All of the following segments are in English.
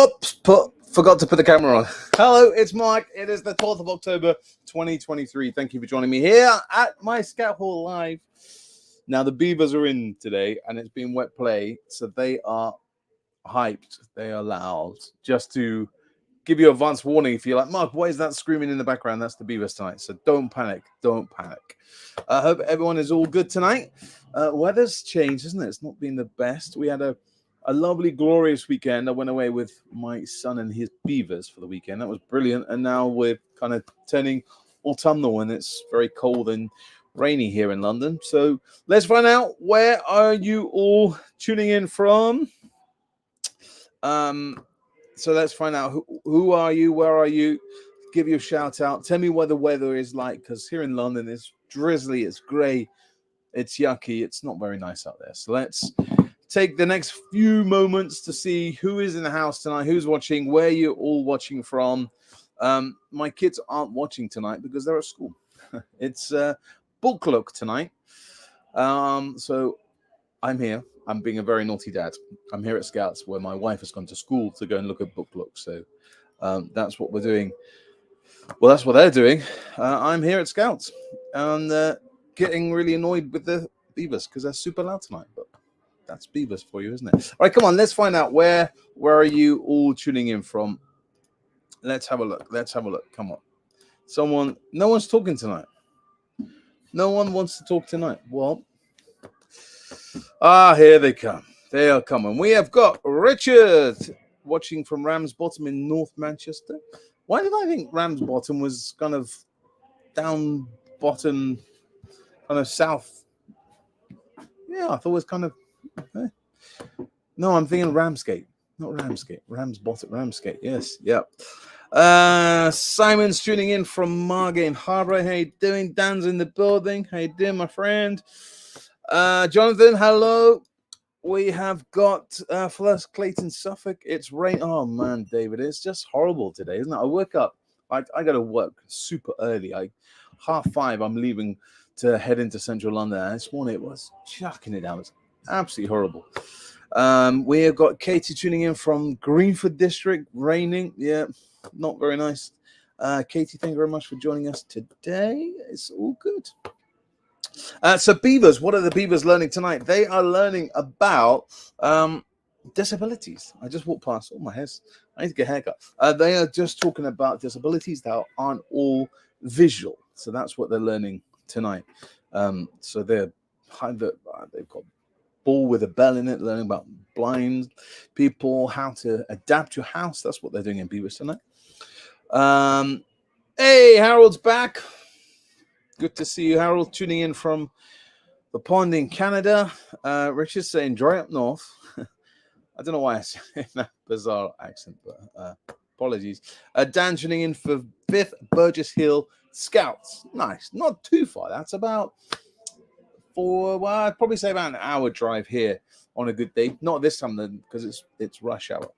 Oops, forgot to put the camera on. Hello, it's Mike. It is the 12th of October, 2023. Thank you for joining me here at my Scout Hall Live. Now, the Beavers are in today, and it's been wet play, so they are hyped. They are loud. Just to give you advance warning, if you're like, Mark, why is that screaming in the background? That's the Beavers tonight, so don't panic. Don't panic. I hope everyone is all good tonight. Weather's changed, isn't it? It's not been the best. We had a lovely, glorious weekend. I went away with my son and his beavers for the weekend. That was brilliant. And now we're kind of turning autumnal, and it's very cold and rainy here in London. So let's find out, where are you all tuning in from? So let's find out who are you, where are you? Give you a shout out. Tell me what the weather is like, because here in London it's drizzly, it's grey, it's yucky, it's not very nice out there. So let's take the next few moments to see who is in the house tonight, who's watching, where you're all watching from. My kids aren't watching tonight because they're at school. It's book club tonight. So I'm here. I'm being a very naughty dad. I'm here at Scouts, where my wife has gone to school to go and look at book club. So that's what we're doing. Well, that's what they're doing. I'm here at Scouts and getting really annoyed with the Beavers because they're super loud tonight. But that's Beavers for you, isn't it? All right, come on, let's find out where are you all tuning in from. Let's have a look. Come on. No one's talking tonight. No one wants to talk tonight. Well, here they come. They are coming. We have got Richard watching from Ramsbottom in North Manchester. Why did I think Ramsbottom was kind of down bottom, kind of south? Yeah, I thought it was kind of... No, I'm thinking Ramsgate, not Ramsgate. Ramsgate. Yes, yep. Simon's tuning in from Margate Harbour. How you doing? Dan's in the building. How you doing, my friend? Jonathan, hello. We have got first Clayton, Suffolk. It's rain. Oh man, David, it's just horrible today, isn't it? I woke up. I got to work super early. 5:30. I'm leaving to head into central London. And this morning it was chucking it down. It's absolutely horrible. We have got Katie tuning in from Greenford District. Raining. Yeah, not very nice. Katie, thank you very much for joining us today. It's all good. So Beavers, what are the Beavers learning tonight? They are learning about disabilities. I just walked past. Oh, my hair. I need to get a haircut. They are just talking about disabilities that aren't all visual. So that's what they're learning tonight. So they've got ball with a bell in it, learning about blind people, how to adapt your house. That's what they're doing in Beavers tonight. Hey, Harold's back. Good to see you, Harold, tuning in from the pond in Canada. Richard's saying dry up north. I don't know why I say that bizarre accent, but apologies. Dan tuning in for 5th Burgess Hill Scouts. Nice. Not too far. That's about I'd probably say about an hour drive here on a good day. Not this time then, because it's rush hour.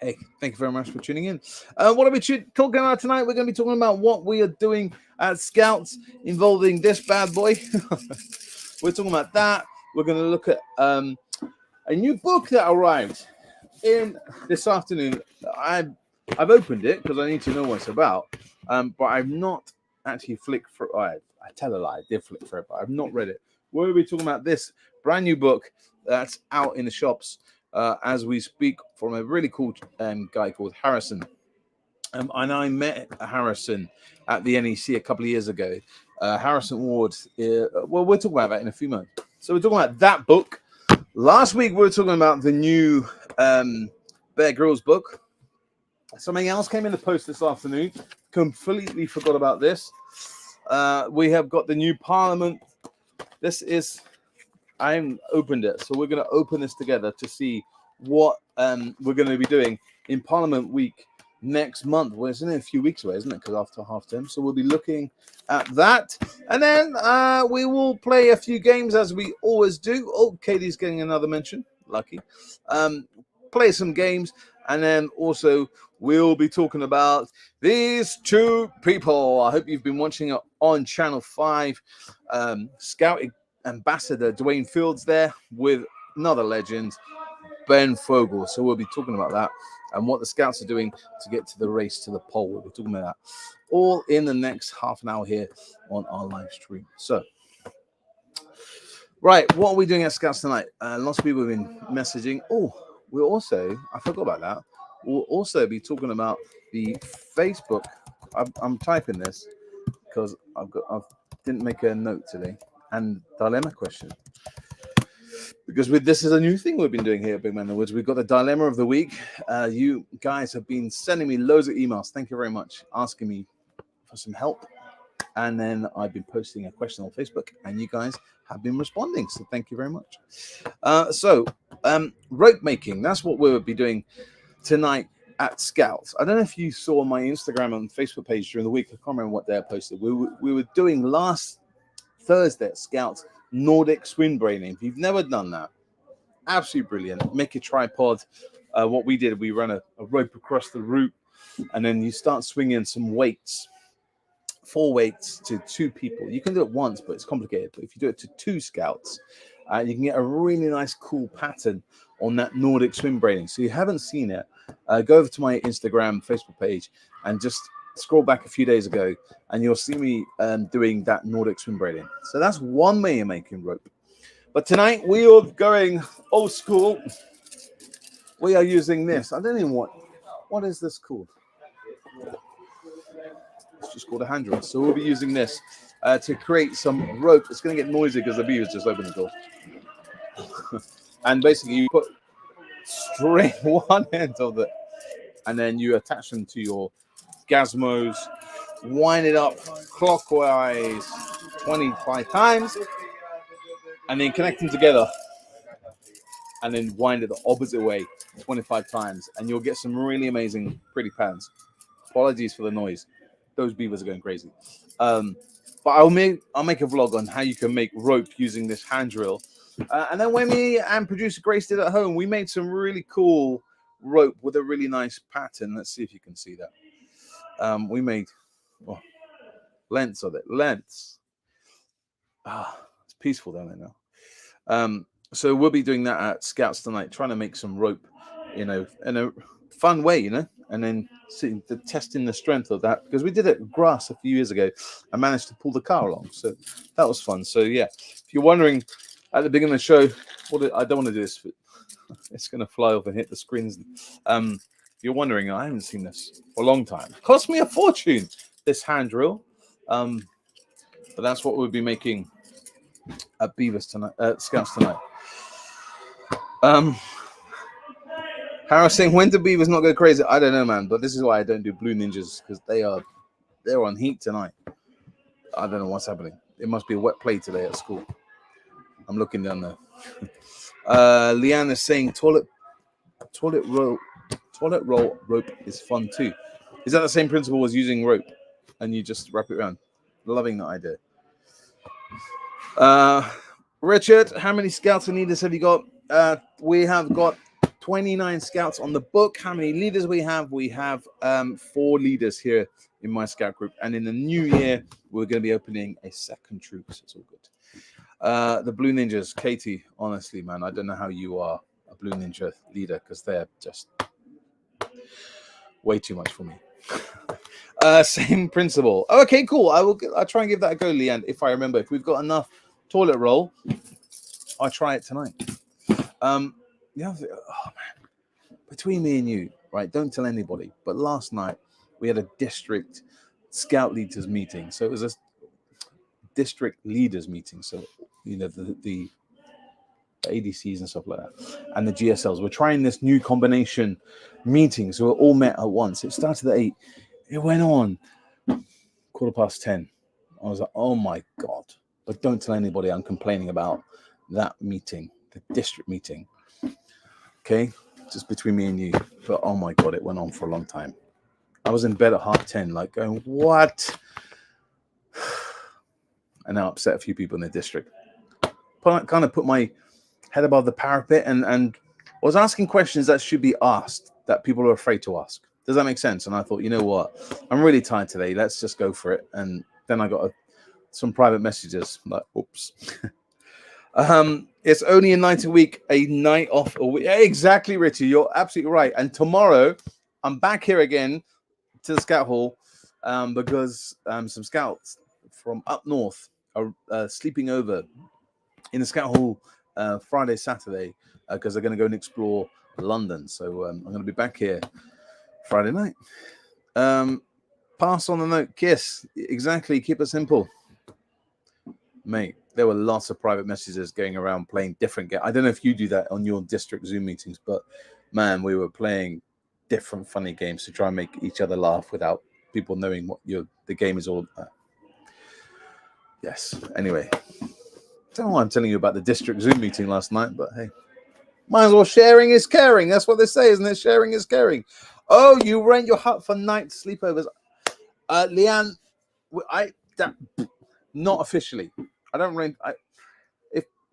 Hey, thank you very much for tuning in. What are we talking about tonight? We're going to be talking about what we are doing at Scouts involving this bad boy. We're talking about that. We're going to look at a new book that arrived in this afternoon. I've opened it because I need to know what it's about, but I've not actually flicked through. I tell a lie, I did flick through it, but I've not read it. We'll be talking about this brand new book that's out in the shops as we speak, from a really cool guy called Harrison. And I met Harrison at the NEC a couple of years ago. Harrison Ward, well, we'll talk about that in a few moments. So we're talking about that book. Last week, we were talking about the new Bear Grylls book. Something else came in the post this afternoon. Completely forgot about this. We have got the new Parliament. I opened it, so we're going to open this together to see what we're going to be doing in Parliament Week next month. Well, it's in a few weeks away, isn't it? Because after half term, so we'll be looking at that, and then we will play a few games as we always do. Oh, Katie's getting another mention. Lucky. Play some games, and then also we'll be talking about these two people. I hope you've been watching it on Channel 5. Scout Ambassador Dwayne Fields there with another legend, Ben Fogel. So we'll be talking about that and what the scouts are doing to get to the race to the pole. We'll be talking about that all in the next half an hour here on our live stream. So, right, what are we doing at Scouts tonight? Lots of people have been messaging. Oh, we'll also, I forgot about that. We'll also be talking about the Facebook. I'm typing this because I didn't make a note today. And dilemma question. Because this is a new thing we've been doing here at Big Man in the Woods. We've got the dilemma of the week. You guys have been sending me loads of emails. Thank you very much. Asking me for some help. And then I've been posting a question on Facebook, and you guys have been responding. So thank you very much. Rope making. That's what we'll be doing tonight at Scouts. I don't know if you saw my Instagram and Facebook page during the week. I can't remember what day I posted. We were doing last Thursday at Scouts Nordic swing braiding. If you've never done that, absolutely brilliant. Make a tripod. What we did, we ran a rope across the root, and then you start swinging some weights, 4 weights to 2 people. You can do it once, but it's complicated. But if you do it to 2 scouts, you can get a really nice, cool pattern on that Nordic swim braiding. So you haven't seen it, go over to my Instagram, Facebook page, and just scroll back a few days ago, and you'll see me doing that Nordic swim braiding. So that's one way of making rope. But tonight we are going old school. We are using this. I don't know what is this called. It's just called a hand drill. So we'll be using this to create some rope. It's going to get noisy because the beavers just opened the door. And basically you put string one end of it, and then you attach them to your gazmos, wind it up clockwise 25 times, and then connect them together, and then wind it the opposite way 25 times, and you'll get some really amazing, pretty patterns. Apologies for the noise. Those beavers are going crazy. But I'll make a vlog on how you can make rope using this hand drill. And then when me and producer Grace did at home, we made some really cool rope with a really nice pattern. Let's see if you can see that. We made lengths of it. Lengths. It's peaceful down there now. So we'll be doing that at Scouts tonight, trying to make some rope, in a fun way, and then testing the strength of that, because we did it grass a few years ago and managed to pull the car along. So that was fun. So yeah, if you're wondering at the beginning of the show, I don't want to do this, but it's going to fly off and hit the screens. If you're wondering, I haven't seen this for a long time. It cost me a fortune, this hand drill. But that's what we'll be making at Beavers tonight, at Scouts tonight. Harris saying, when do beavers not go crazy? I don't know, man, but this is why I don't do Blue Ninjas, because they're on heat tonight. I don't know what's happening. It must be a wet play today at school. I'm looking down there. Leanne is saying toilet roll rope is fun too. Is that the same principle as using rope and you just wrap it around? Loving that idea. Richard, how many scouts and leaders have you got? We have got 29 scouts on the book. How many leaders we have? We have 4 leaders here in my scout group. And in the new year, we're going to be opening a second troop. So it's all good. The Blue Ninjas, Katie, honestly, man, I don't know how you are a Blue Ninja leader, because they're just way too much for me. Same principle. Okay, cool. I'll try and give that a go, Leanne, if I remember. If we've got enough toilet roll, I'll try it tonight. Yeah, oh man, between me and you, right? Don't tell anybody. But last night we had a district scout leaders meeting. So it was a district leaders meeting. So the ADCs and stuff like that, and the GSLs. We're trying this new combination meeting, so we're all met at once. It started at 8. It went on 10:15. I was like, oh my god! But don't tell anybody I'm complaining about that meeting, the district meeting. Okay, just between me and you. But oh my god, it went on for a long time. I was in bed at 10:30, like going, what? And I upset a few people in the district. Kind of put my head above the parapet and was asking questions that should be asked, that people are afraid to ask. Does that make sense? And I thought, you know what? I'm really tired today. Let's just go for it. And then I got some private messages like, oops. It's only a night a week, a night off a week. Exactly, Richie. You're absolutely right. And tomorrow, I'm back here again to the Scout Hall because some scouts from up north are sleeping over in the Scout Hall Friday, Saturday, because they're going to go and explore London. So I'm going to be back here Friday night. Pass on the note, kiss. Exactly. Keep it simple. Mate, there were lots of private messages going around playing different games. I don't know if you do that on your district Zoom meetings, but man, we were playing different funny games to try and make each other laugh without people knowing what the game is all about. Yes. Anyway, I don't know why I'm telling you about the district Zoom meeting last night, but hey, might as well sharing is caring. That's what they say, isn't it? Sharing is caring. Oh, you rent your hut for night sleepovers. Leanne, not officially. I don't rent.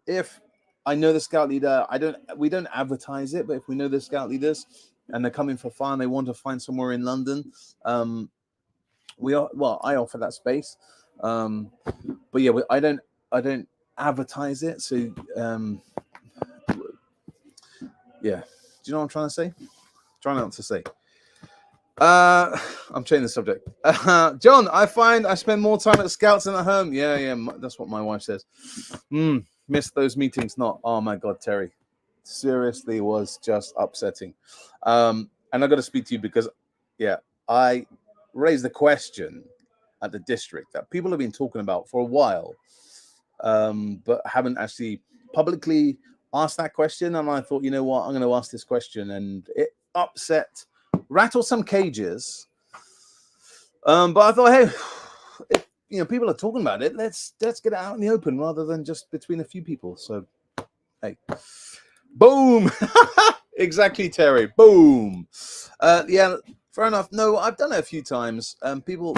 If I know the scout leader, we don't advertise it, but if we know the scout leaders and they're coming for fun, they want to find somewhere in London, I offer that space. But yeah, I don't advertise it. So yeah, do you know what I'm trying to say? Try not to say. I'm changing the subject. John, I find I spend more time at scouts than at home. Yeah, that's what my wife says. Missed those meetings. Not. Oh my God, Terry, seriously, was just upsetting. And I got to speak to you because, yeah, I raised the question at the district that people have been talking about for a while, but haven't actually publicly asked that question. And I thought, you know what, I'm going to ask this question, and it rattled some cages. But I thought, hey, people are talking about it. Let's get it out in the open rather than just between a few people. So, hey, boom, exactly, Terry, boom. Yeah, fair enough. No, I've done it a few times. People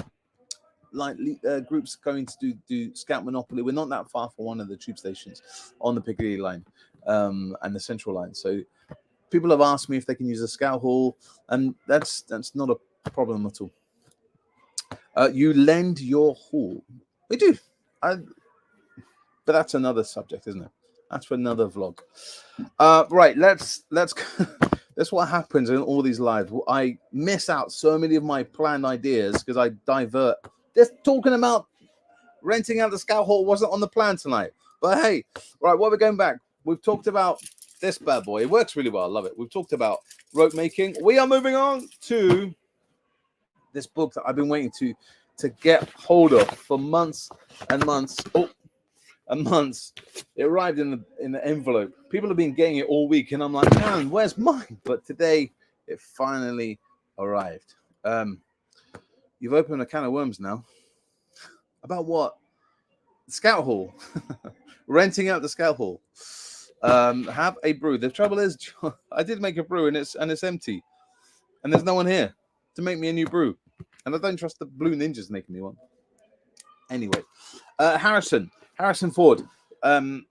like groups going to do Scout Monopoly. We're not that far from one of the tube stations on the Piccadilly line and the Central line. So people have asked me if they can use a Scout Hall, and that's not a problem at all. You lend your hall. We do. But that's another subject, isn't it? That's for another vlog. Right, let's that's what happens in all these lives. I miss out so many of my planned ideas because I divert. Just talking about renting out the Scout Hall wasn't on the plan tonight. But hey, right, what we're going back. We've talked about this bad boy. It works really well. I love it. We've talked about rope making. We are moving on to this book that I've been waiting to get hold of for months and months. And months. It arrived in the envelope. People have been getting it all week, and I'm like, man, where's mine? But today it finally arrived. You've opened a can of worms now. About what? Scout Hall. Renting out the Scout Hall. Have a brew. The trouble is, I did make a brew and it's empty, and there's no one here to make me a new brew, and I don't trust the Blue Ninjas making me one. Anyway, Harrison Ford. Harrison.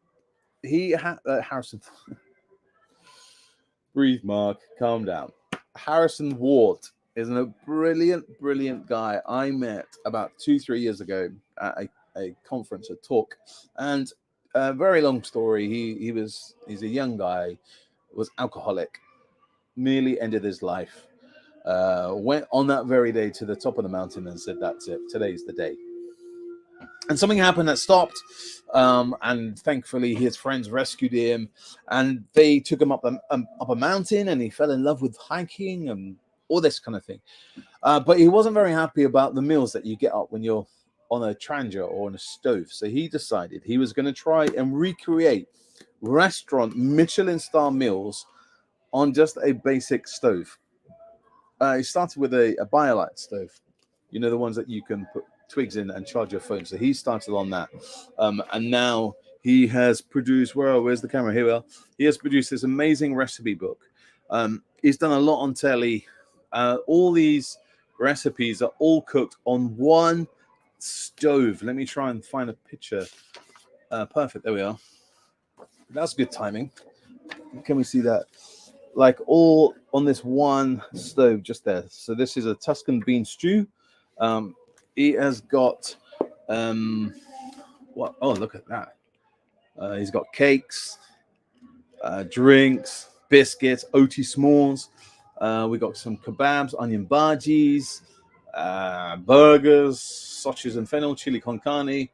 Breathe, Mark. Calm down. Harrison Ward is a brilliant guy I met about 2-3 years ago at a conference, a talk, and very long story. He's a young guy, was alcoholic, nearly ended his life. Went on that very day to the top of the mountain and said, "That's it. Today's the day." And something happened that stopped, and thankfully his friends rescued him, and they took him up a mountain, and he fell in love with hiking and all this kind of thing. But he wasn't very happy about the meals that you get up when you're on a trangia or on a stove. So he decided he was going to try and recreate restaurant Michelin-star meals on just a basic stove. He started with a BioLite stove, the ones that you can put twigs in and charge your phone. So he started on that, and now he has produced. Where's the camera? Here we are. He has produced this amazing recipe book. He's done a lot on telly. All these recipes are all cooked on one stove. Let me try and find a picture. Perfect. There we are. That's good timing. Can we see that? Like all on this one stove just there. So this is a Tuscan bean stew. He has got what? Oh, look at that! He's got cakes, drinks, biscuits, OT s'mores. We got some kebabs, onion bhajis, burgers, sausages and fennel, chili con carne.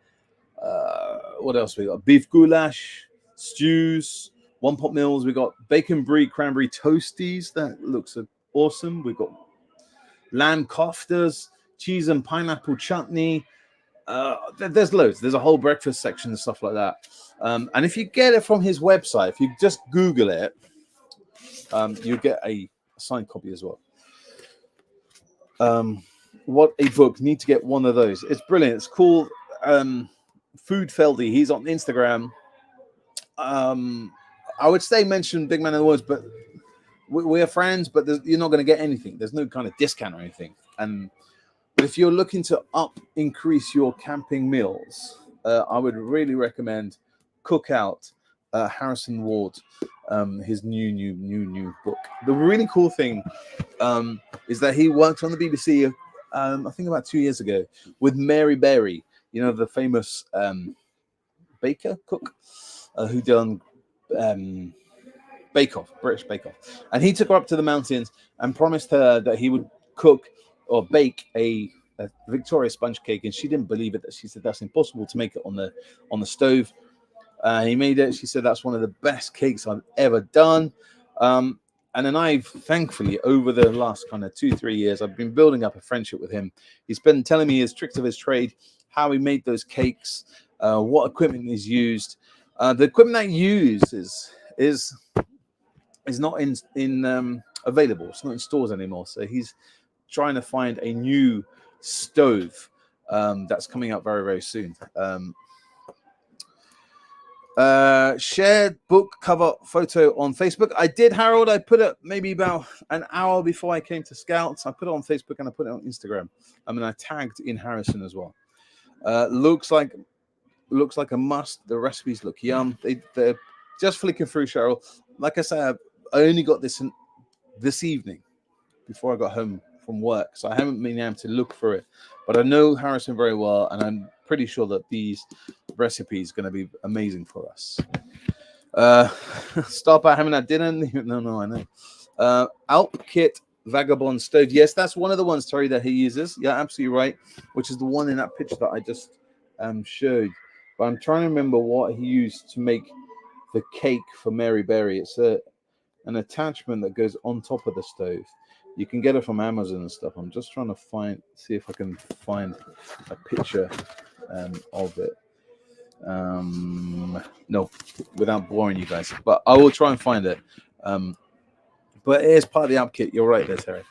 What else we got? Beef goulash, stews, one pot meals. We got bacon brie cranberry toasties. That looks awesome. We got lamb koftas, cheese and pineapple chutney. There's loads. There's a whole breakfast section and stuff like that. And if you get it from his website, if you just Google it, you get a signed copy as well. What a book. Need to get one of those. It's brilliant. It's called Food Feldy. He's on Instagram. I would say mention Big Man in the Woods, but we're friends, but you're not going to get anything. There's no kind of discount or anything. But if you're looking to increase your camping meals, I would really recommend Cookout, Harrison Ward, his new book. The really cool thing is that he worked on the BBC, I think about 2 years ago, with Mary Berry, you know, the famous cook, who done Bake Off, British Bake Off. And he took her up to the mountains and promised her that he would cook or bake a Victoria sponge cake, and she didn't believe it. That she said that's impossible to make it on the stove. He made it. She said that's one of the best cakes I've ever done. And then I've thankfully over the last kind of 2-3 years, I've been building up a friendship with him. He's been telling me his tricks of his trade, how he made those cakes, what equipment he's used. The equipment that he uses is not in available. It's not in stores anymore. So he's trying to find a new stove that's coming out very, very soon. Shared book cover photo on Facebook. I did, Harold. I put it maybe about an hour before I came to Scouts. I put it on Facebook and I put it on Instagram. I mean, I tagged in Harrison as well. Looks like a must. The recipes look yum. They're just flicking through, Cheryl. Like I said, I only got this this evening before I got home from work, so I haven't been able to look for it. But I know Harrison very well, and I'm pretty sure that these recipes are going to be amazing for us. Start by having that dinner. No, I know. Alp Kit Vagabond Stove. Yes, that's one of the ones, Terry, that he uses. Yeah, absolutely right. Which is the one in that picture that I just showed. But I'm trying to remember what he used to make the cake for Mary Berry. It's an attachment that goes on top of the stove. You can get it from Amazon and stuff. I'm just trying to see if I can find a picture of it. No, without boring you guys, but I will try and find it. But it is part of the app kit. You're right there, Terry.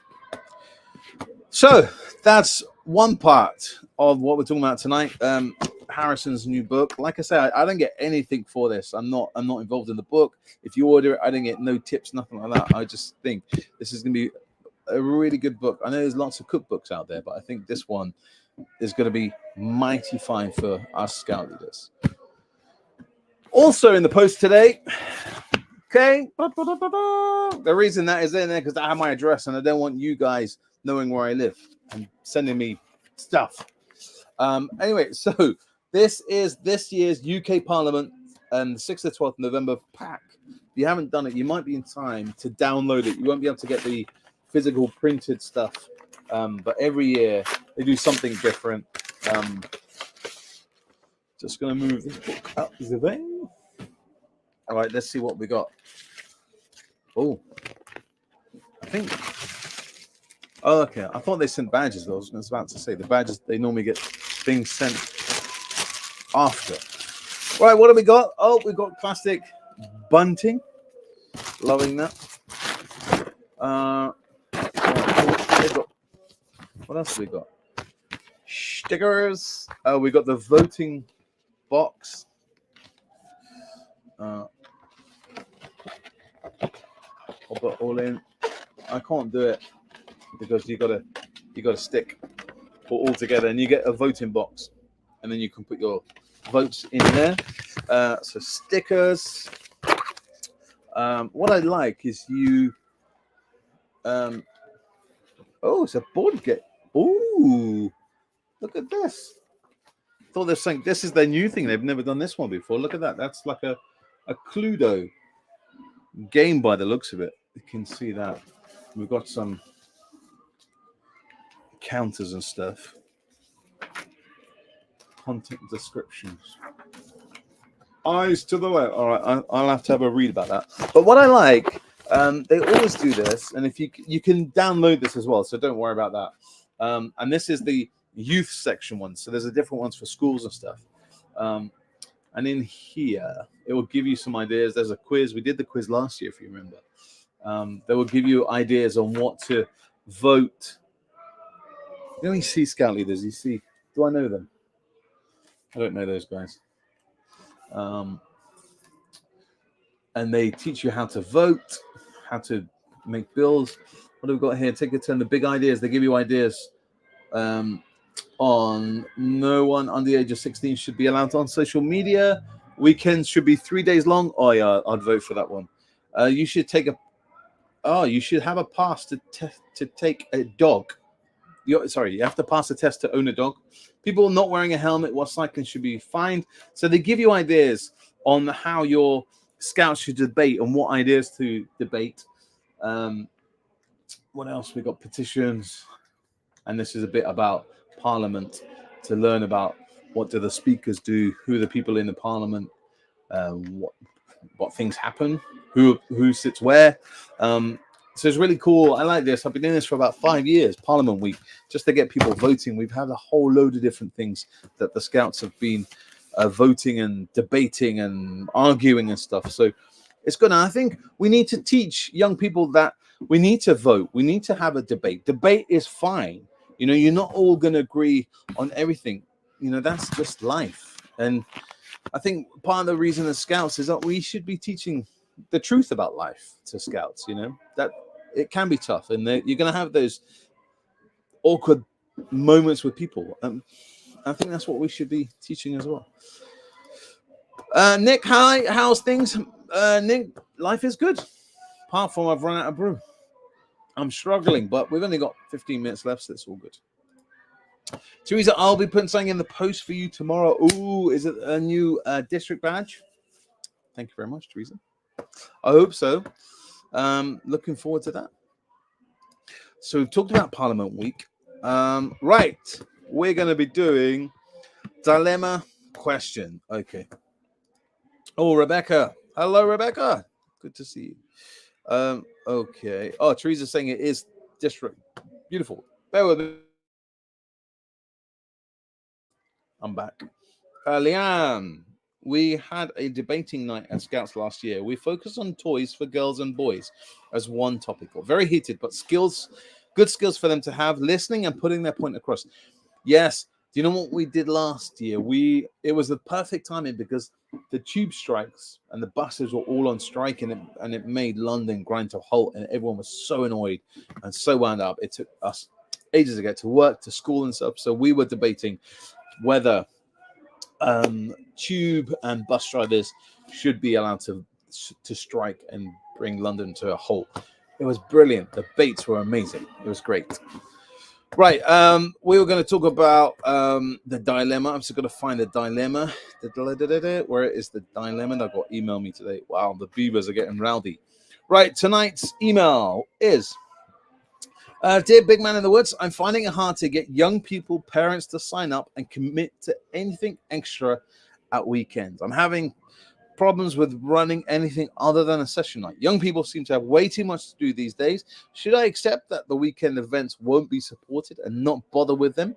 So that's one part of what we're talking about tonight. Harrison's new book. Like I said, I don't get anything for this. I'm not involved in the book. If you order it, I don't get no tips, nothing like that. I just think this is going to be a really good book. I know there's lots of cookbooks out there, but I think this one is going to be mighty fine for us scout leaders. Also in the post today, okay, the reason that is in there because I have my address and I don't want you guys knowing where I live and sending me stuff. Anyway, so this is this year's UK Parliament and the 6th to 12th November pack. If you haven't done it, you might be in time to download it. You won't be able to get the physical printed stuff, but every year they do something different. Just going to move this book out the way. All right, let's see what we got. Oh, I think. Oh, okay. I thought they sent badges, though. I was about to say the badges, they normally get things sent after. Right, what do we got? Oh, we got plastic bunting. Loving that. What else have we got? Stickers. We got the voting box. I'll put it all in. I can't do it because you gotta stick it all together, and you get a voting box, and then you can put your votes in there. So stickers. What I like is you. Oh, it's a board game. Oh, look at this. thought they're saying this is their new thing. They've never done this one before. Look at that. That's like a Cluedo game by the looks of it. You can see that. We've got some counters and stuff. Content descriptions. Eyes to the left. All right, I'll have to have a read about that. But what I like, they always do this, and if you can download this as well, so don't worry about that. And this is the youth section one, so there's a different ones for schools and stuff. And in here, it will give you some ideas. There's a quiz. We did the quiz last year, if you remember. They will give you ideas on what to vote. You only see scout leaders. You see, do I know them? I don't know those guys. And they teach you how to vote, how to make bills. What have we got here? Take a turn. The big ideas. They give you ideas on no one under the age of 16 should be allowed on social media. Weekends should be 3 days long. Oh yeah, I'd vote for that one. You should take you should have a pass to take a dog. You have to pass a test to own a dog. People not wearing a helmet while cycling should be fined. So they give you ideas on how your scouts should debate and what ideas to debate. What else? We got petitions, and this is a bit about Parliament to learn about what do the speakers do, who are the people in the Parliament, what things happen, who sits where. So it's really cool. I like this. I've been doing this for about 5 years, Parliament Week, just to get people voting. We've had a whole load of different things that the scouts have been voting and debating and arguing and stuff. So it's good. And I think we need to teach young people that we need to vote. We need to have a debate. Debate is fine. You know, you're not all going to agree on everything. You know, that's just life. And I think part of the reason the scouts is that we should be teaching the truth about life to scouts, you know, that it can be tough and you're going to have those awkward moments with people. I think that's what we should be teaching as well. Nick, hi, how's things? Nick, life is good. Apart from I've run out of brew. I'm struggling, but we've only got 15 minutes left, so it's all good. Teresa, I'll be putting something in the post for you tomorrow. Ooh, is it a new district badge? Thank you very much, Teresa. I hope so. Looking forward to that. So we've talked about Parliament Week. Right, we're going to be doing dilemma question. Okay. Oh, Rebecca. Hello, Rebecca. Good to see you. Okay. Oh, Teresa's saying it is district. Beautiful. Bear with me. I'm back. Leanne, we had a debating night at Scouts last year. We focused on toys for girls and boys as one topic. Very heated, but good skills for them to have, listening and putting their point across. Yes. Do you know what we did last year? It was the perfect timing because the tube strikes and the buses were all on strike, and it made London grind to a halt, and everyone was so annoyed and so wound up. It took us ages to get to work, to school and stuff. So we were debating whether tube and bus drivers should be allowed to strike and bring London to a halt. It was brilliant. The debates were amazing. It was great. Right, we were going to talk about the dilemma. I'm just going to find the dilemma. Where is the dilemma? That got emailed me today. Wow, the beavers are getting rowdy. Right, tonight's email is, dear big man in the woods, I'm finding it hard to get young people, parents to sign up and commit to anything extra at weekends. I'm having problems with running anything other than a session night. Young people seem to have way too much to do these days. Should I accept that the weekend events won't be supported and not bother with them?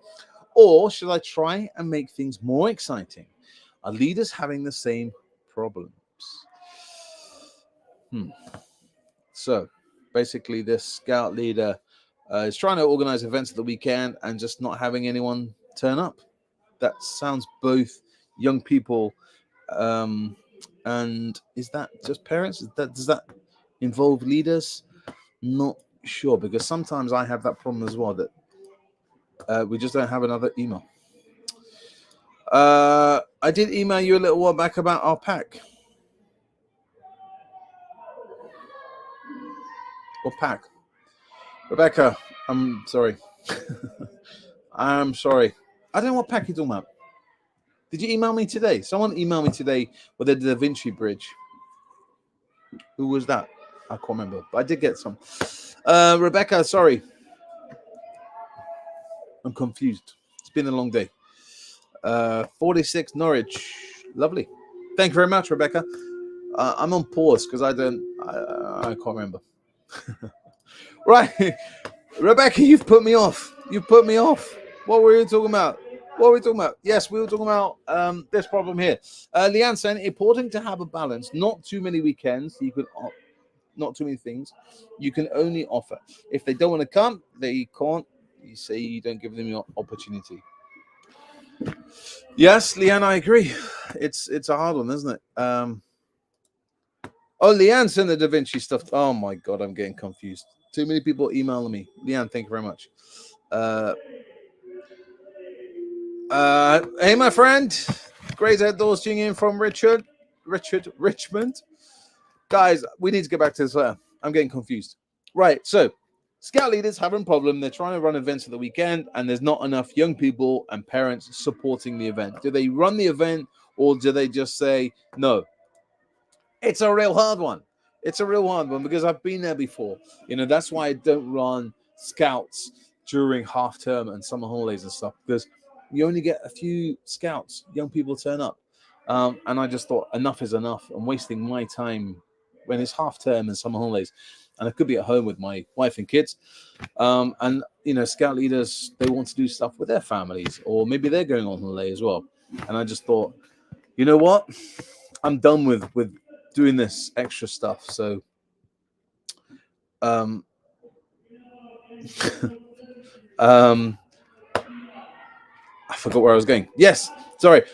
Or should I try and make things more exciting? Are leaders having the same problems? So basically this scout leader is trying to organize events at the weekend and just not having anyone turn up. That sounds both young people and is that just parents? Does that involve leaders? Not sure, because sometimes I have that problem as well, that we just don't have another email. I did email you a little while back about our pack. Or pack. Rebecca, I'm sorry. I'm sorry. I don't know what pack you're talking about. Did you email me today? Someone emailed me today with the Da Vinci Bridge. Who was that? I can't remember, but I did get some. Rebecca, sorry. I'm confused. It's been a long day. 46 Norwich. Lovely. Thank you very much, Rebecca. I'm on pause because I can't remember. Right. Rebecca, you've put me off. You've put me off. What were you talking about? What were we talking about? Yes, we were talking about this problem here. Leanne saying, important to have a balance. Not too many weekends. You could not too many things. You can only offer. If they don't want to come, they can't. You say you don't give them your opportunity. Yes, Leanne, I agree. It's a hard one, isn't it? Oh, Leanne's in the Da Vinci stuff. Oh my God, I'm getting confused. Too many people emailing me. Leanne, thank you very much. Hey, my friend. Great Outdoors tuning in from Richmond. Guys, we need to get back to this later. I'm getting confused. Right, so scout leaders having a problem. They're trying to run events at the weekend, and there's not enough young people and parents supporting the event. Do they run the event, or do they just say no? It's a real hard one. It's a real hard one because I've been there before. That's why I don't run scouts during half term and summer holidays and stuff, because you only get a few scouts, young people turn up. And I just thought enough is enough. I'm wasting my time when it's half term and summer holidays, and I could be at home with my wife and kids. And scout leaders, they want to do stuff with their families, or maybe they're going on holiday as well. And I just thought, you know what? I'm done with doing this extra stuff. So I forgot where I was going. Yes, sorry.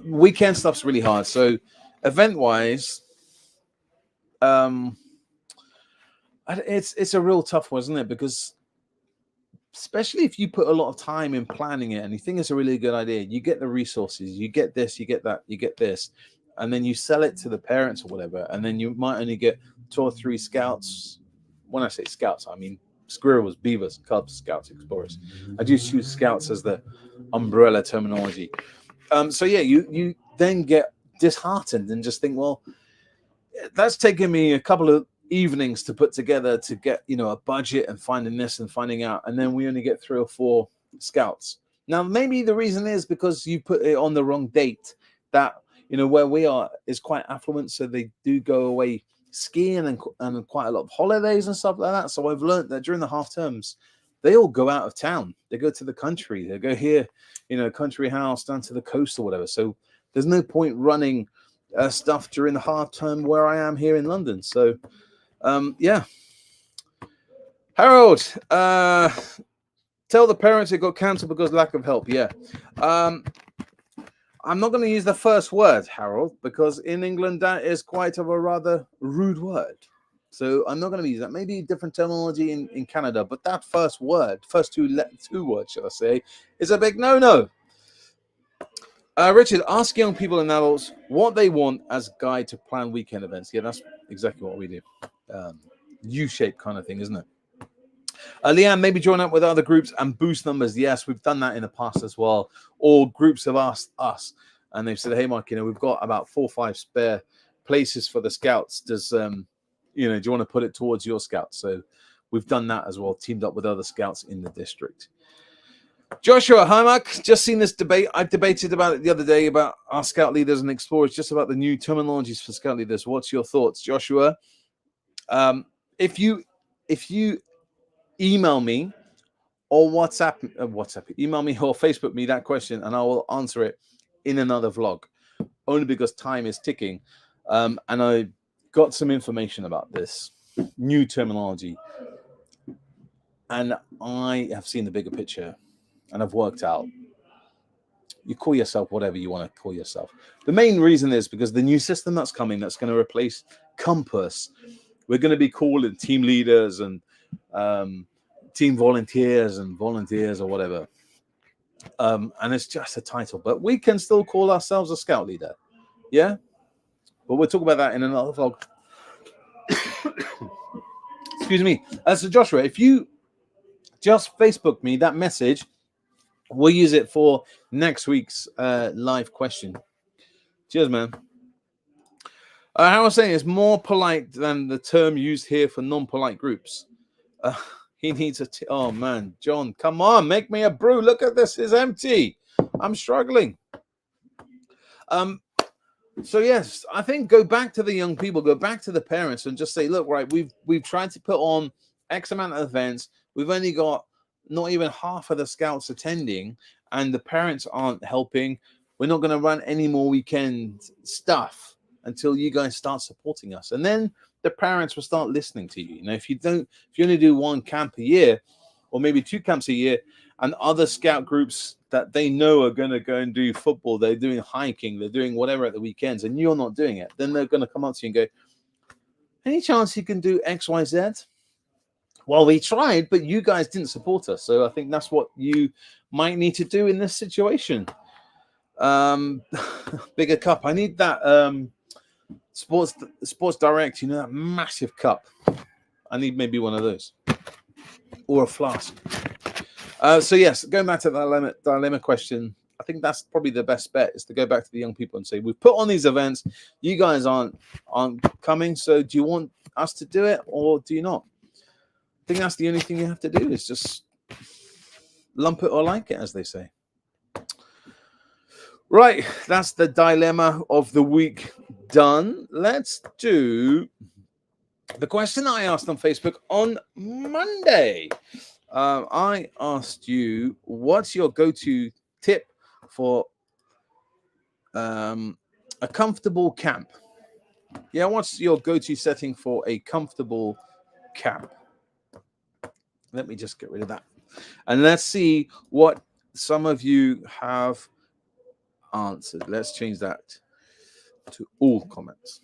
Weekend stuff's really hard. So event wise, it's a real tough one, isn't it? Because especially if you put a lot of time in planning it and you think it's a really good idea, you get the resources, you get this, you get that, you get this, and then you sell it to the parents or whatever, and then you might only get 2 or 3 scouts. When I say scouts, I mean squirrels, beavers, cubs, scouts, explorers. I just use scouts as the umbrella terminology. So yeah, you then get disheartened and just think, well, that's taken me a couple of evenings to put together to get a budget and finding this and finding out, and then we only get 3 or 4 scouts. Now maybe the reason is because you put it on the wrong date. That where we are is quite affluent, so they do go away skiing and quite a lot of holidays and stuff like that. So I've learned that during the half terms they all go out of town. They go to the country. They go here, country house down to the coast or whatever. So there's no point running stuff during the half term where I am here in London. So yeah. Harold, tell the parents it got cancelled because lack of help. Yeah. I'm not going to use the first word, Harold, because in England that is quite of a rather rude word. So I'm not going to use that. Maybe different terminology in Canada, but that first word, first two words, shall I say, is a big no-no. Richard, ask young people and adults what they want as a guide to plan weekend events. Yeah, that's exactly what we do. U-shaped kind of thing, isn't it? Leanne, maybe join up with other groups and boost numbers. Yes, we've done that in the past as well. Or groups have asked us and they've said, hey, Mark, we've got about 4 or 5 spare places for the scouts. Does, do you want to put it towards your scouts? So we've done that as well, teamed up with other scouts in the district. Joshua, hi, Mark. Just seen this debate. I debated about it the other day about our scout leaders and explorers, just about the new terminologies for scout leaders. What's your thoughts, Joshua? If you email me or email me or Facebook me that question, and I will answer it in another vlog, only because time is ticking. And I got some information about this new terminology, and I have seen the bigger picture, and I've worked out you call yourself whatever you want to call yourself. The main reason is because the new system that's coming, that's going to replace Compass, we're going to be calling team leaders and team volunteers and volunteers or whatever. And it's just a title, but we can still call ourselves a scout leader. Yeah. But we'll talk about that in another vlog. Excuse me. So Joshua, if you just Facebook me that message We'll use it for next week's live question. Cheers, man. How I was saying, it's more polite than the term used here for non-polite groups. He needs oh man, John, come on, make me a brew. Look at this, it's empty. I'm struggling. So yes, I think go back to the young people, go back to the parents, and just say, look, right, we've tried to put on X amount of events. We've only got not even half of the scouts attending, and the parents aren't helping. We're not going to run any more weekend stuff until you guys start supporting us, and then the parents will start listening to you. You know, if you only do one camp a year, or maybe 2 camps a year, and other scout groups that they know are going to go and do football, they're doing hiking, they're doing whatever at the weekends, and you're not doing it, then they're going to come up to you and go, any chance you can do X, Y, Z? Well, we tried, but you guys didn't support us. So I think that's what you might need to do in this situation. Bigger cup. I need that Sports Direct, you know, that massive cup. I need maybe one of those. Or a flask. So yes, going back to the dilemma question, I think that's probably the best bet, is to go back to the young people and say, we've put on these events, you guys aren't coming, so do you want us to do it or do you not? I think that's the only thing you have to do, is just lump it or like it, as they say. Right, that's the dilemma of the week done. Let's do the question I asked on Facebook on Monday. I asked you, what's your go-to tip for a comfortable camp? Yeah, what's your go-to setting for a comfortable camp? Let me just get rid of that. And let's see what some of you have answered. Let's change that to all comments.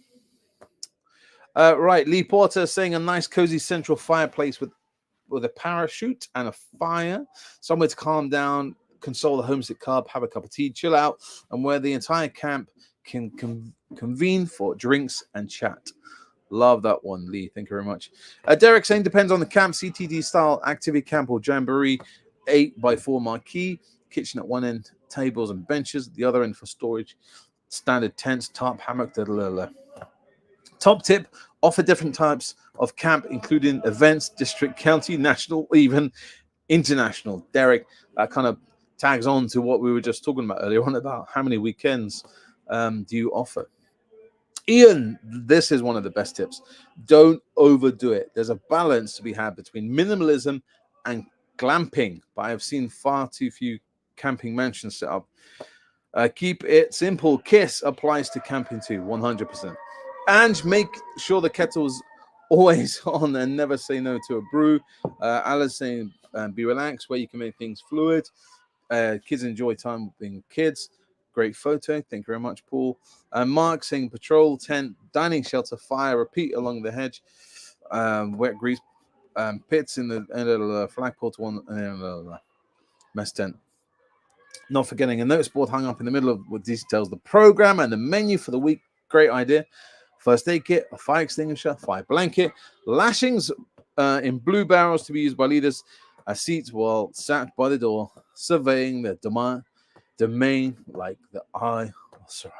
Right, Lee Porter saying a nice cozy central fireplace with a parachute and a fire, somewhere to calm down, console the homesick cub, have a cup of tea, chill out, and where the entire camp can convene for drinks and chat. Love that one, Lee. Thank you very much. Derek saying depends on the camp, CTD style activity camp or jamboree, 8x4 marquee, kitchen at one end, tables and benches at the other end for storage, standard tents, tarp, hammock, Top tip, offer different types of camp, including events, district, county, national, even international. Derek, that kind of tags on to what we were just talking about earlier on about how many weekends do you offer. Ian, this is one of the best tips. Don't overdo it. There's a balance to be had between minimalism and glamping, but I've seen far too few camping mansions set up. Keep it simple. KISS applies to camping too, 100%. And make sure the kettle's always on and never say no to a brew. Alice saying be relaxed, where you can make things fluid. Kids enjoy time with being kids. Great photo. Thank you very much, Paul. Mark saying patrol tent, dining shelter, fire, repeat along the hedge. Wet grease pits in the flagpole to one mess tent. Not forgetting a notice board hung up in the middle of what details the program and the menu for the week. Great idea. First aid kit, a fire extinguisher, fire blanket, lashings in blue barrels to be used by leaders, a seat while sat by the door, surveying the domain like the eye of Saran.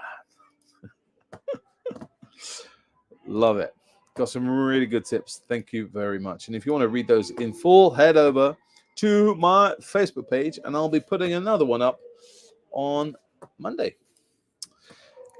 Love it. Got some really good tips. Thank you very much. And if you want to read those in full, head over to my Facebook page, and I'll be putting another one up on Monday.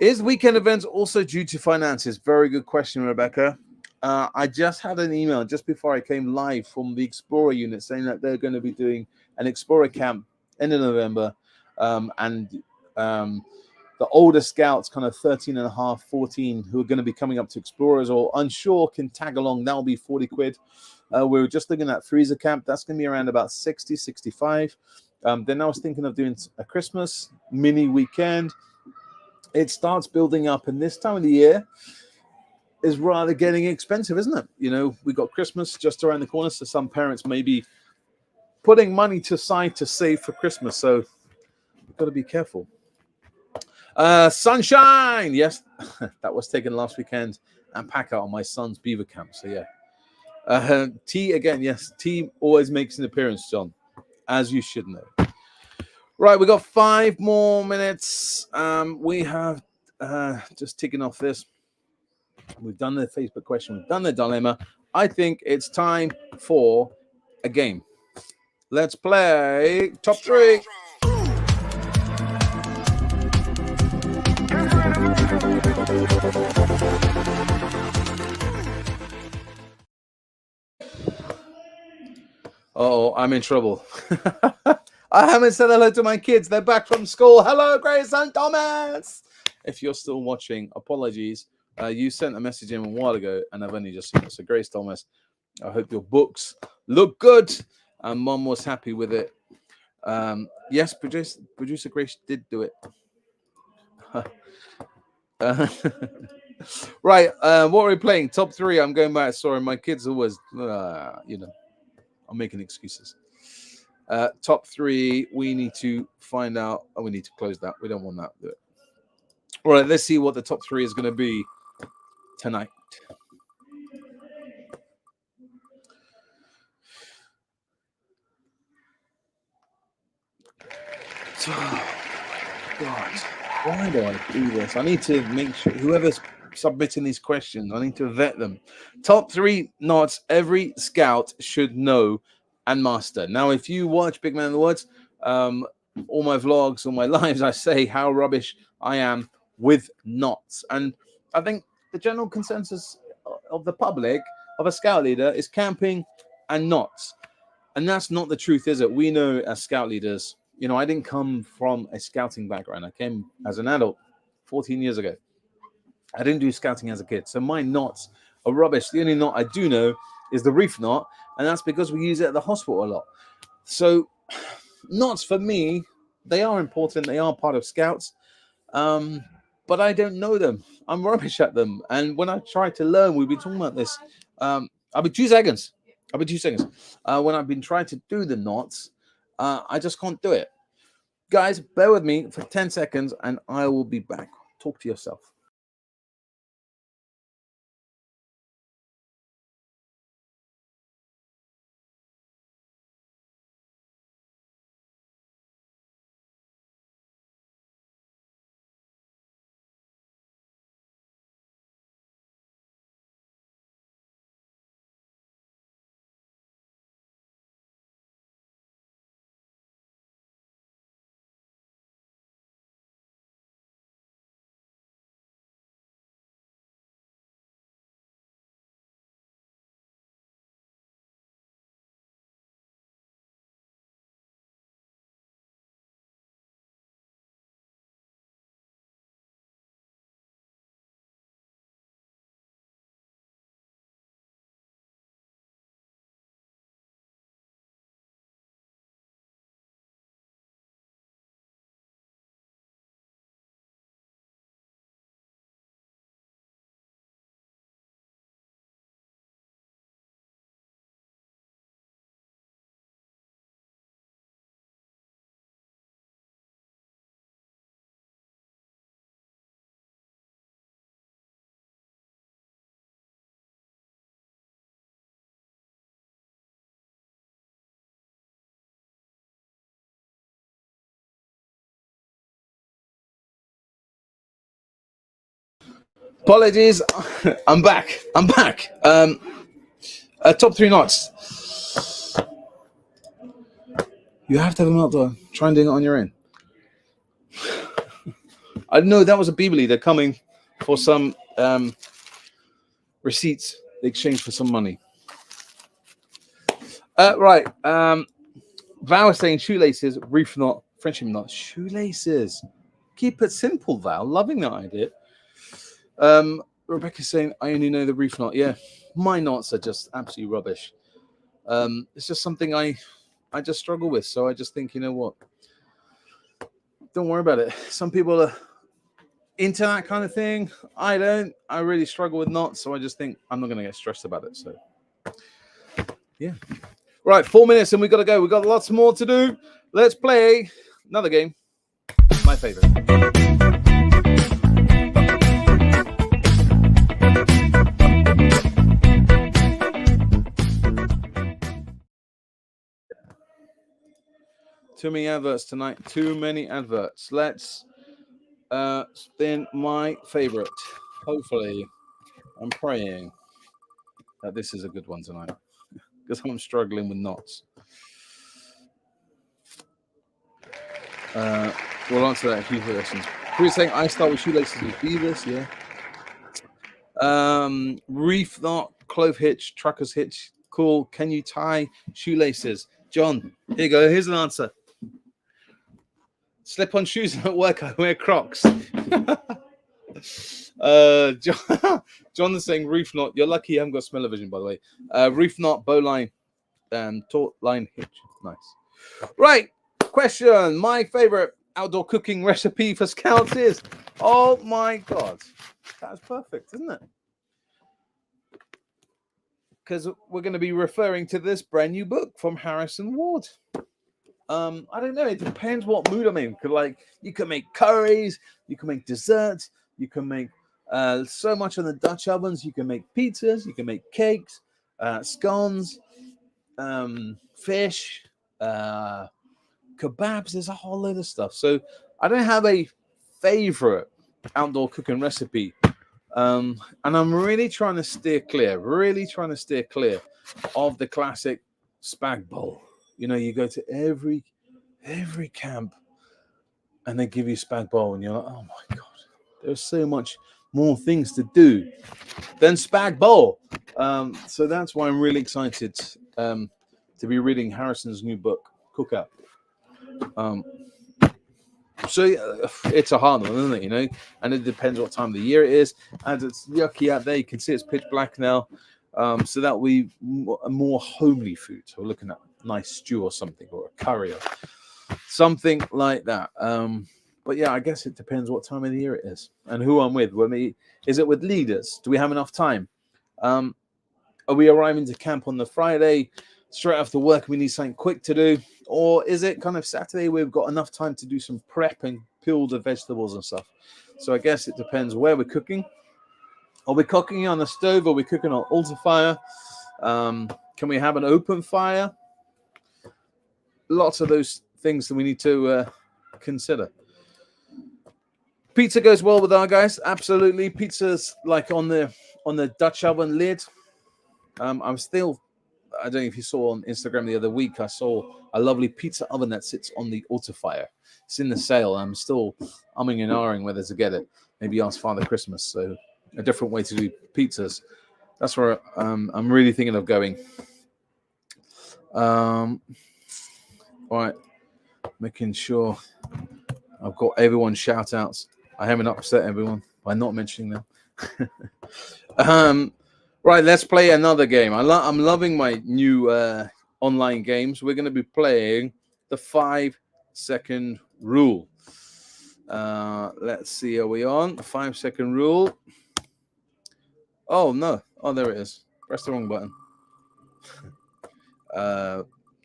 Is weekend events also due to finances? Very good question, Rebecca. I just had an email just before I came live from the Explorer unit saying that they're going to be doing an Explorer camp end of November. And the older scouts, kind of 13 and a half, 14, who are going to be coming up to Explorers or unsure can tag along. That'll be 40 quid. We were just looking at freezer camp. That's going to be around about 60, 65. Then I was thinking of doing a Christmas mini weekend. It starts building up, and this time of the year is rather getting expensive, isn't it? You know, we got Christmas just around the corner, so some parents may be putting money to side to save for Christmas, so we've got to be careful. Sunshine, yes, that was taken last weekend, and pack out on my son's beaver camp, so yeah. Tea again, yes, tea always makes an appearance, John, as you should know. Right, we got 5 more minutes. We have just ticking off this. We've done the Facebook question. We've done the dilemma. I think it's time for a game. Let's play top 3. Oh, I'm in trouble. I haven't said hello to my kids. They're back from school. Hello, Grace and Thomas. If you're still watching, apologies. You sent a message in a while ago, and I've only just seen it. So, Grace, Thomas, I hope your books look good. And Mom was happy with it. Yes, producer Grace did do it. Right. What are we playing? Top 3. I'm going back. Sorry, my kids always, I'm making excuses. Top 3. We need to find out. Oh, we need to close that. We don't want that. All right. Let's see what the top 3 is going to be tonight. God, why do I do this? I need to make sure whoever's submitting these questions, I need to vet them. Top 3 knots every scout should know and master. Now, if you watch Big Man in the Woods, all my vlogs, all my lives, I say how rubbish I am with knots. And I think the general consensus of the public of a scout leader is camping and knots. And that's not the truth, is it? We know as scout leaders, I didn't come from a scouting background. I came as an adult 14 years ago. I didn't do scouting as a kid. So my knots are rubbish. The only knot I do know is the reef knot. And that's because we use it at the hospital a lot. So knots for me, they are important. They are part of scouts. But I don't know them. I'm rubbish at them. And when I try to learn, we've been talking about this. I'll be 2 seconds. When I've been trying to do the knots, I just can't do it. Guys, bear with me for 10 seconds and I will be back. Talk to yourself. Apologies. I'm back. Top 3 knots. You have to have them out though. Try and do it on your own. I know that was a Bible leader coming for some receipts they exchanged for some money. Right. Val is saying shoelaces, reef knot, friendship knot. Shoelaces. Keep it simple, Val. Loving that idea. Rebecca's saying, I only know the reef knot. Yeah, my knots are just absolutely rubbish. It's just something I just struggle with. So I just think, you know what? Don't worry about it. Some people are into that kind of thing. I don't. I really struggle with knots. So I just think I'm not going to get stressed about it. So, yeah. Right, 4 minutes and we got to go. We've got lots more to do. Let's play another game. My favorite. Too many adverts tonight. Too many adverts. Let's spin my favorite. Hopefully, I'm praying that this is a good one tonight because I'm struggling with knots. We'll answer that in a few questions. Who's saying I start with shoelaces with beavers? Yeah. Reef knot, clove hitch, trucker's hitch. Cool. Can you tie shoelaces? John, here you go. Here's an answer. Slip on shoes at work. I wear Crocs. John is saying reef knot. You're lucky you haven't got smell-o-vision, by the way. Reef knot, bowline, taut line hitch. Nice. Right. Question. My favorite outdoor cooking recipe for scouts is. Oh my God. That's perfect, isn't it? Because we're going to be referring to this brand new book from Harrison Ward. I don't know. It depends what mood I'm in. Like, you can make curries, you can make desserts, you can make so much on the Dutch ovens. You can make pizzas, you can make cakes, scones, fish, kebabs. There's a whole load of stuff. So I don't have a favorite outdoor cooking recipe. And I'm really trying to steer clear of the classic spag bowl. You know, you go to every camp and they give you spag bowl and you're like, oh my God, there's so much more things to do than spag bowl. So that's why I'm really excited to be reading Harrison's new book, Cook Up. So it's a hard one, isn't it? You know, and it depends what time of the year it is. And it's yucky out there. You can see it's pitch black now. So that we more homely food. So we're looking at a nice stew or something, or a curry or something like that. But yeah, I guess it depends what time of the year it is and who I'm with. Is it with leaders? Do we have enough time? Are we arriving to camp on the Friday straight after work? We need something quick to do. Or is it kind of Saturday? We've got enough time to do some prep and peel the vegetables and stuff. So I guess it depends where we're cooking. Are we cooking on the stove? Are we cooking on altar fire? Can we have an open fire? Lots of those things that we need to consider. Pizza goes well with our guys. Absolutely. Pizza's like on the Dutch oven lid. I don't know if you saw on Instagram the other week, I saw a lovely pizza oven that sits on the altar fire. It's in the sale. I'm still umming and ahhing whether to get it. Maybe ask Father Christmas. So a different way to do pizzas. That's where I'm really thinking of going. All right. Making sure I've got everyone's shout outs. I haven't upset everyone by not mentioning them. Right, let's play another game. I'm loving my new online games. We're going to be playing the 5-second rule. Let's see, are we on? The 5-second rule. Oh, no. Oh, there it is. Press the wrong button.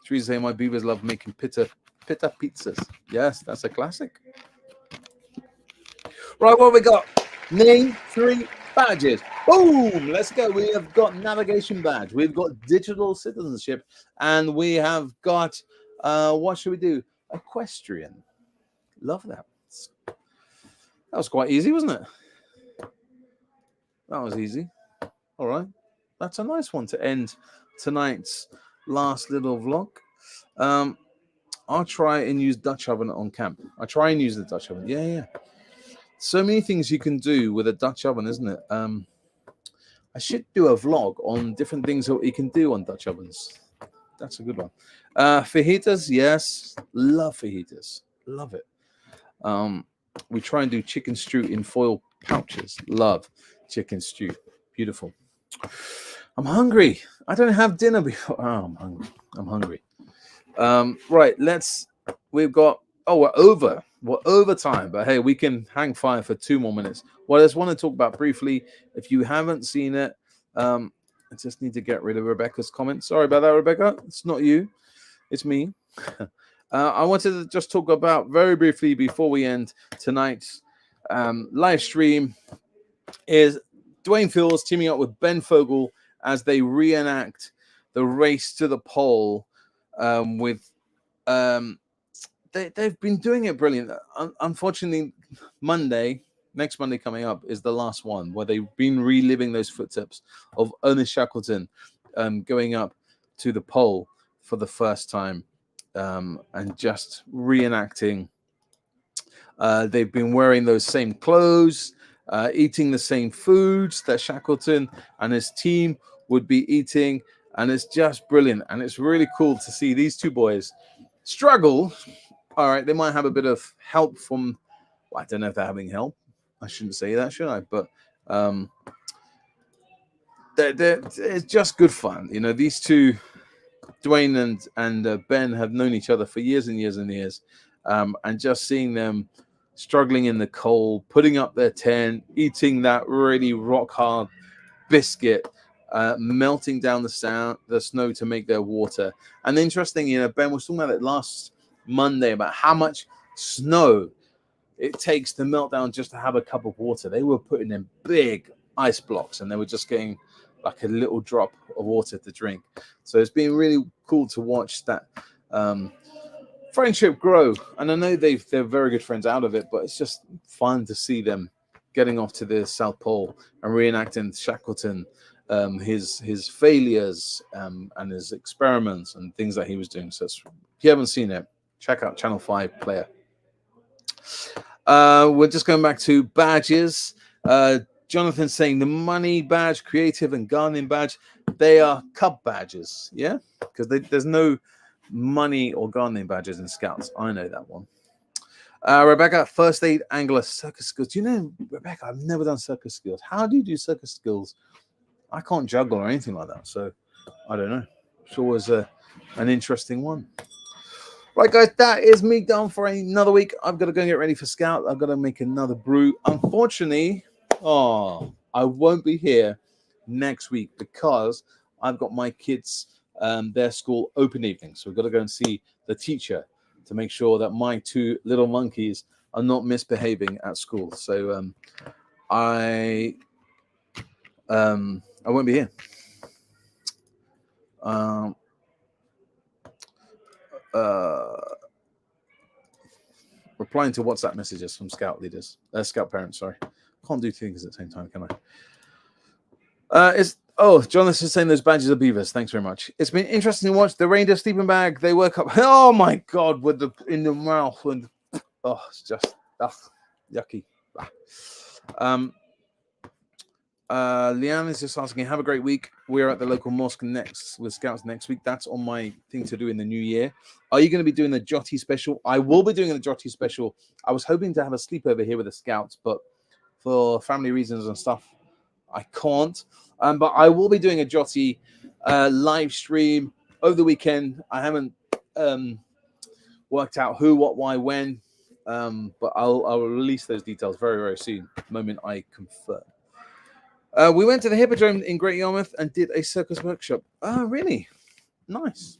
Teresa saying my beavers love making pita pizzas. Yes, that's a classic. Right, what have we got? Name 3 badges. Boom! Let's go. We have got navigation badge. We've got digital citizenship. And we have got, what should we do? Equestrian. Love that. That was quite easy, wasn't it? That was easy. All right. That's a nice one to end tonight's last little vlog. I'll try and use Dutch oven on camp. I try and use the Dutch oven. Yeah. So many things you can do with a Dutch oven, isn't it? I should do a vlog on different things that you can do on Dutch ovens. That's a good one. Fajitas, yes. Love fajitas. Love it. We try and do chicken stew in foil pouches. Love chicken stew. Beautiful. I'm hungry. I don't have dinner before. Oh, I'm hungry. Right, we're over. We're over time, but hey, we can hang fire for 2 more minutes. What I just want to talk about briefly, if you haven't seen it, I just need to get rid of Rebecca's comment. Sorry about that, Rebecca. It's not you. It's me. I wanted to just talk about very briefly before we end tonight's live stream is Dwayne Fields teaming up with Ben Fogle as they reenact the race to the pole with they've been doing it brilliant. Unfortunately, next Monday coming up is the last one where they've been reliving those footsteps of Ernest Shackleton going up to the pole for the first time and just reenacting. They've been wearing those same clothes, eating the same foods that Shackleton and his team would be eating. And it's just brilliant. And it's really cool to see these two boys struggle. All right, they might have a bit of help from, well, I don't know if they're having help. I shouldn't say that, should I? But it's just good fun. You know, these two, Dwayne and Ben, have known each other for years and years and years. And just seeing them struggling in the cold, putting up their tent, eating that really rock hard biscuit, melting down the snow to make their water. And interesting, you know, Ben was talking about it last Monday about how much snow it takes to melt down just to have a cup of water. They were putting in big ice blocks and they were just getting like a little drop of water to drink. So it's been really cool to watch that friendship grow. And I know they're very good friends out of it, but it's just fun to see them getting off to the South Pole and reenacting Shackleton, his failures and his experiments and things that he was doing. So if you haven't seen it, check out Channel 5 Player. We're just going back to badges. Jonathan saying the money badge, creative and gardening badge, they are cup badges, yeah? Because there's no money or gardening badges in Scouts. I know that one. Rebecca, first aid, angler, circus skills. Do you know, Rebecca, I've never done circus skills. How do you do circus skills? I can't juggle or anything like that. So I don't know. It's always an interesting one. Right, guys, that is me done for another week. I've got to go and get ready for Scout. I've got to make another brew. Unfortunately, I won't be here next week because I've got my kids, their school open evening. So we've got to go and see the teacher to make sure that my two little monkeys are not misbehaving at school. So I won't be here. Replying to WhatsApp messages from Scout leaders, Scout parents. Sorry, can't do two things at the same time, can I? Jonathan is saying those badges are beavers. Thanks very much. It's been interesting to watch the reindeer sleeping bag. They woke up. Oh my god, with the in the mouth and it's just yucky. Leanne is just asking, have a great week. We're at the local mosque next with Scouts next week. That's on my thing to do in the new year. Are you going to be doing the Jotty special? I will be doing the Jotty special. I was hoping to have a sleepover here with the Scouts, but for family reasons and stuff, I can't. But I will be doing a Jotty live stream over the weekend. I haven't worked out who, what, why, when, but I'll release those details very, very soon, the moment I confirm. We went to the Hippodrome in Great Yarmouth and did a circus workshop. Oh, really? Nice.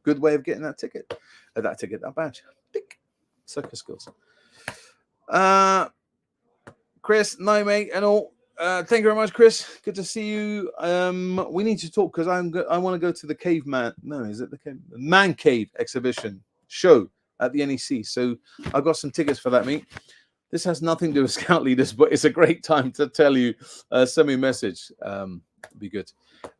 Good way of getting that ticket. That badge. Tick. Circus skills. Chris, no, mate, and all. Thank you very much, Chris. Good to see you. We need to talk because I want to go to the caveman. No, is it the Man Cave exhibition show at the NEC? So I've got some tickets for that, mate. This has nothing to do with Scout leaders, but it's a great time to tell you. Send me a message. Be good.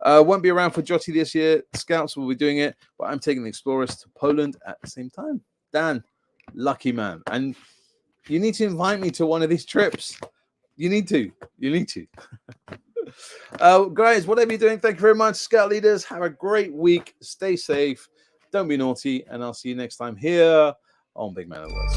Won't be around for Jotty this year. Scouts will be doing it, but I'm taking the Explorers to Poland at the same time. Dan, lucky man. And you need to invite me to one of these trips. You need to. Guys, whatever you're doing, thank you very much. Scout leaders, have a great week. Stay safe. Don't be naughty. And I'll see you next time here on Big Man of Words.